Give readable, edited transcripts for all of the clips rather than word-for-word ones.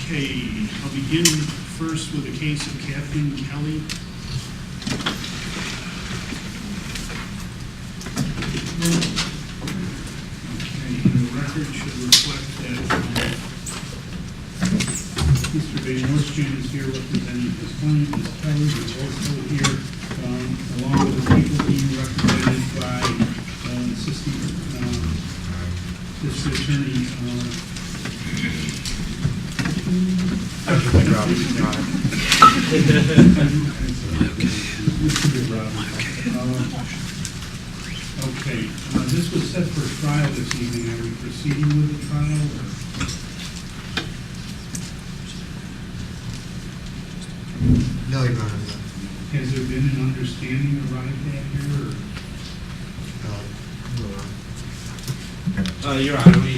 Okay, I'll begin first with the case of Kathleen Kelly. Okay, and the record should reflect that Mr. Van Nostrand is here representing his client, Ms. Kelly, is also here, along with the people being represented by Assistant District Attorney Okay, this was set for trial this evening. Are we proceeding with the trial? No, Your Honor. Has there been an understanding arrived at here? Or? Your Honor, we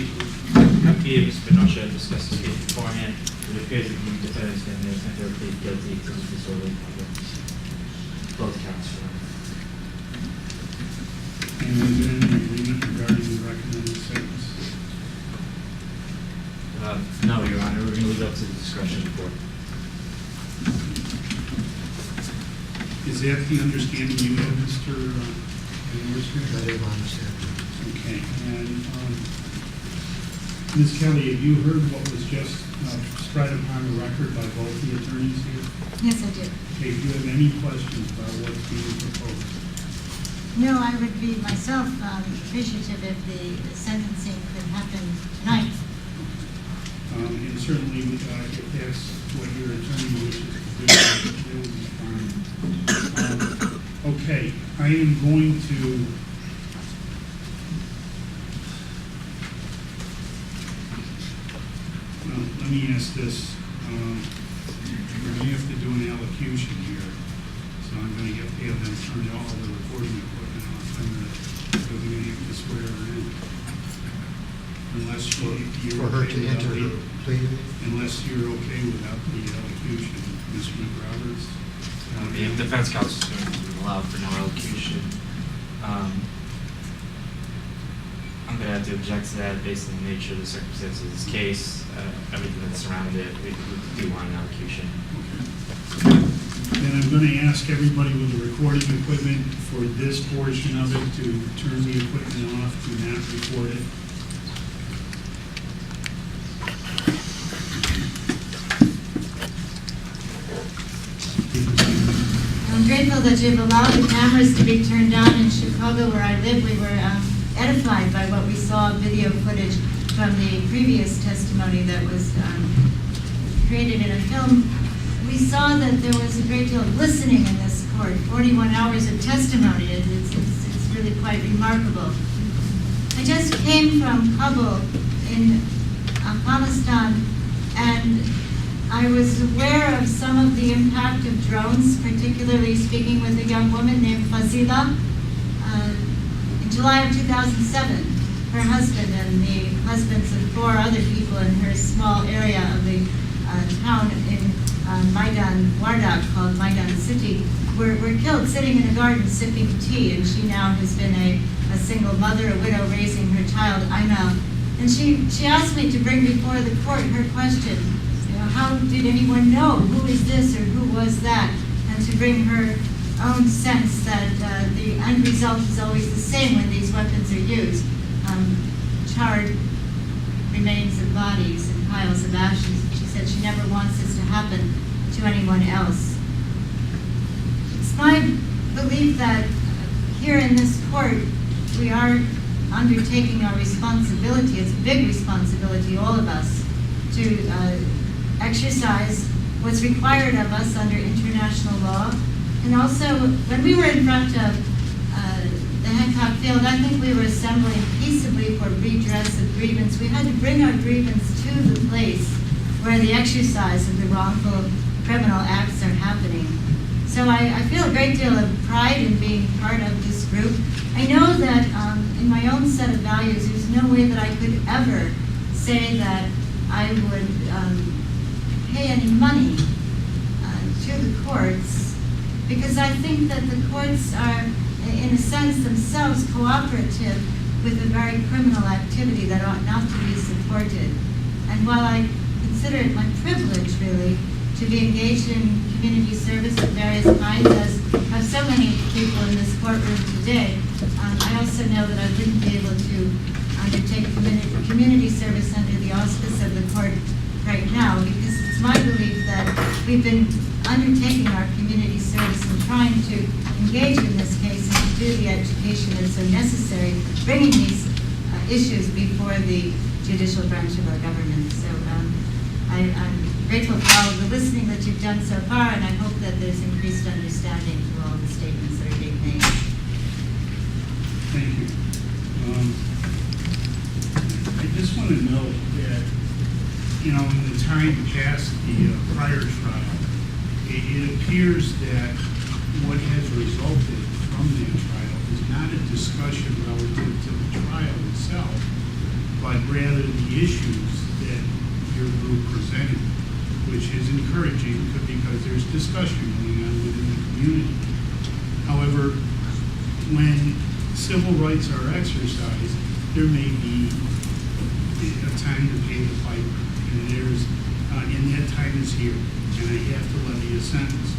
Mr. Benoit discussed this case beforehand. It appears that the defendant is going to plead guilty to disorderly conduct. Both counts. And was there any agreement regarding the recommended sentence? No, Your Honor. We're going to leave it up to the discretion of the court. Is that the understanding you have, Mr. Van Nostrand? That is my understanding. Okay, and Ms. Kelly, have you heard what was just spread upon the record by both the attorneys here? Yes, I did. Okay, do you have any questions about what's being proposed? No, I would be myself appreciative if the sentencing could happen tonight. And certainly, if that's what your attorney wishes to do, that would be fine. Okay, I am going to let me ask this. We're going to have to do an allocution here, so I'm going to have them turn all the recording equipment off, and we're going to have to swear her in. Unless you're For her to enter her plea? Unless you're okay without the allocution, Mr. McRoberts. The defense counsel is going to allow for no elocution. I'm going to have to object to that based on the nature of the circumstances of this case, everything that surrounded it. We do want an elocution. Okay. Then I'm going to ask everybody with the recording equipment for this portion of it to turn the equipment off, do not record it. I'm grateful that you've allowed the cameras to be turned on in Chicago, where I live. We were edified by what we saw video footage from the previous testimony that was created in a film. We saw that there was a great deal of listening in this court, 41 hours of testimony. It's really quite remarkable. I just came from Kabul in Afghanistan, and I was aware of some of the impact of drones, particularly speaking with a young woman named Fazila. In July of 2007, her husband and the husbands of 4 other people in her small area of the town in Maidan Wardak, called Maidan City, were killed sitting in a garden sipping tea, and she now has been a single mother, a widow raising her child, Aina. And she asked me to bring before the court her question, how did anyone know who is this or who was that, and to bring her own sense that the end result is always the same when these weapons are used. Charred remains of bodies and piles of ashes. She said she never wants this to happen to anyone else. It's my belief that here in this court we are undertaking our responsibility. It's a big responsibility, all of us, to exercise what's required of us under international law. And also, when we were in front of the Hancock field, I think we were assembling peaceably for redress of grievance. We had to bring our grievance to the place where the exercise of the wrongful criminal acts are happening. So I feel a great deal of pride in being part of this group. I know that in my own set of values, there's no way that I could ever say that I would pay any money to the courts, because I think that the courts are, in a sense, themselves cooperative with a very criminal activity that ought not to be supported. And while I can consider it my privilege, really, to be engaged in community service of various kinds, as have so many people in this courtroom today. I also know that I wouldn't be able to undertake community service under the auspice of the court right now, because it's my belief that we've been undertaking our community service and trying to engage in this case and to do the education that's so necessary, bringing these issues before the judicial branch of our government. So I'm grateful for all of the listening that you've done so far, and I hope that there's increased understanding through all the statements that are being made. Thank you. I just want to note that, you know, in the time past the prior trial, it appears that what has resulted from that trial is not a discussion relative to the trial itself, but rather the issues that your group presented, which is encouraging because there's discussion going on within the community. However, when civil rights are exercised, there may be a time to pay the piper, and that time is here, and I have to levy a sentence.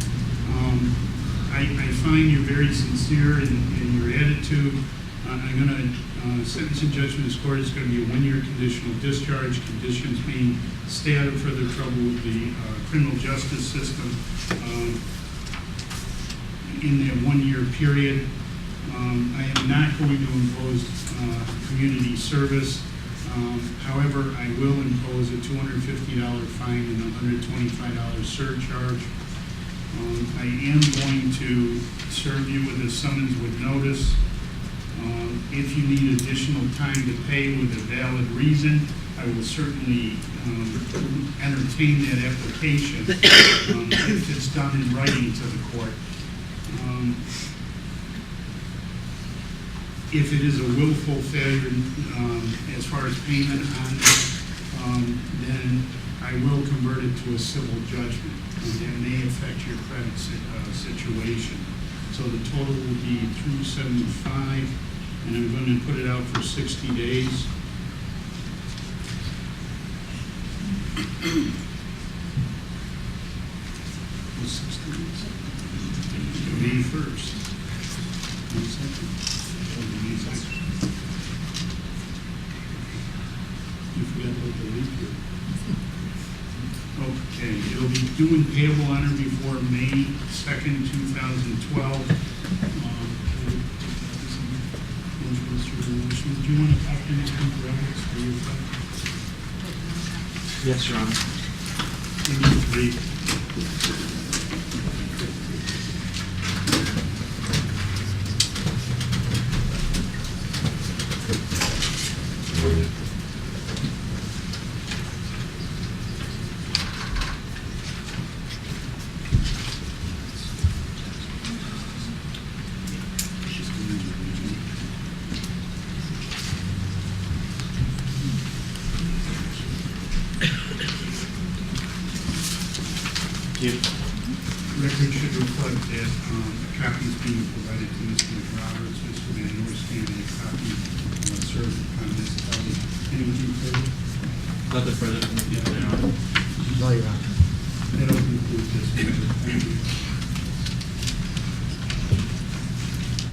I find you're very sincere in your attitude. I'm going to, sentencing judgment in this court is going to be a 1-year conditional discharge, conditions being stay out of further trouble with the criminal justice system in that 1-year period. I am not going to impose community service. However, I will impose a $250 fine and a $125 surcharge. I am going to serve you with a summons with notice. If you need additional time to pay with a valid reason, I will certainly entertain that application if it's done in writing to the court. If it is a willful failure as far as payment on this, then I will convert it to a civil judgment, and that may affect your credit situation. So the total will be $275, and I'm going to put it out for 60 days. May 1st. 1 second. You forgot about the leap year. Okay, it'll be due and payable on or before May 2nd, 2012. Do you want to copy this one for Alex for your file? Yes, Your Honor. We need 3. Record should reflect that a copy is being provided to Mr. McRoberts, Mr. Van Norstan, and a copy served upon Ms. Kelly. Anything further? Nothing further. Yeah. No, Your Honor.